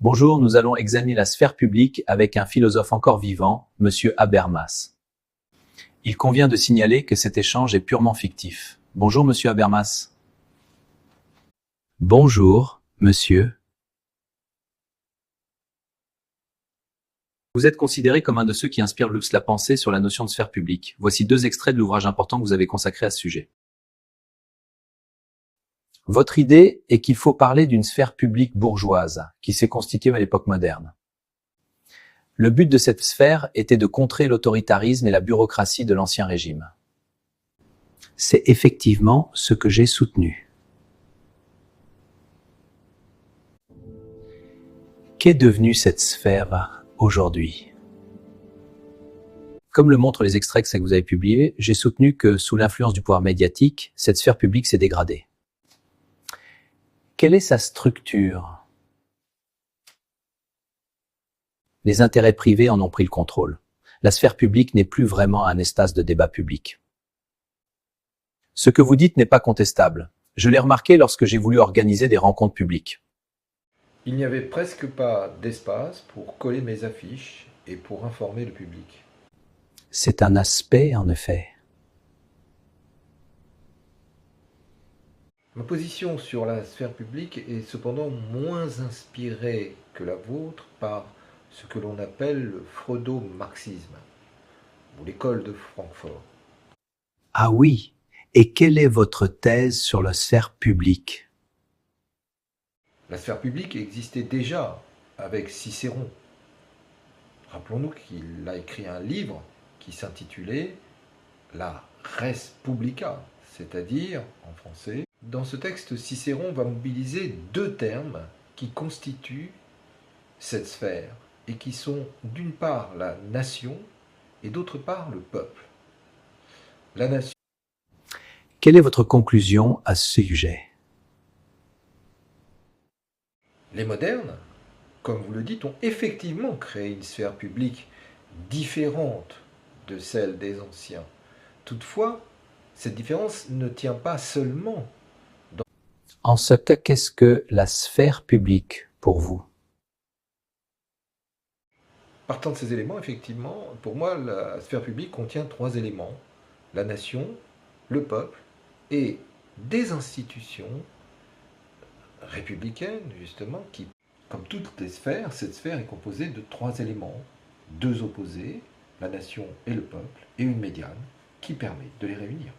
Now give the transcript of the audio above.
Bonjour, nous allons examiner la sphère publique avec un philosophe encore vivant, Monsieur Habermas. Il convient de signaler que cet échange est purement fictif. Bonjour, Monsieur Habermas. Bonjour, monsieur. Vous êtes considéré comme un de ceux qui inspirent le plus la pensée sur la notion de sphère publique. Voici 2 extraits de l'ouvrage important que vous avez consacré à ce sujet. Votre idée est qu'il faut parler d'une sphère publique bourgeoise, qui s'est constituée à l'époque moderne. Le but de cette sphère était de contrer l'autoritarisme et la bureaucratie de l'Ancien Régime. C'est effectivement ce que j'ai soutenu. Qu'est devenue cette sphère aujourd'hui? Comme le montrent les extraits que vous avez publiés, j'ai soutenu que, sous l'influence du pouvoir médiatique, cette sphère publique s'est dégradée. Quelle est sa structure? Les intérêts privés en ont pris le contrôle. La sphère publique n'est plus vraiment un espace de débat public. Ce que vous dites n'est pas contestable. Je l'ai remarqué lorsque j'ai voulu organiser des rencontres publiques. Il n'y avait presque pas d'espace pour coller mes affiches et pour informer le public. C'est un aspect, en effet. Ma position sur la sphère publique est cependant moins inspirée que la vôtre par ce que l'on appelle le freudo-marxisme, ou l'école de Francfort. Ah oui, et quelle est votre thèse sur la sphère publique? La sphère publique existait déjà avec Cicéron. Rappelons-nous qu'il a écrit un livre qui s'intitulait La Res Publica, c'est-à-dire, en français, dans ce texte, Cicéron va mobiliser 2 termes qui constituent cette sphère et qui sont d'une part la nation et d'autre part le peuple. La nation. Quelle est votre conclusion à ce sujet? Les modernes, comme vous le dites, ont effectivement créé une sphère publique différente de celle des anciens. Toutefois, cette différence ne tient pas seulement dans... En ce cas, qu'est-ce que la sphère publique pour vous? Partant de ces éléments, effectivement, pour moi, la sphère publique contient 3 éléments. La nation, le peuple et des institutions républicaine, justement, qui, comme toutes les sphères, cette sphère est composée de 3 éléments, 2 opposés, la nation et le peuple, et une médiane, qui permet de les réunir.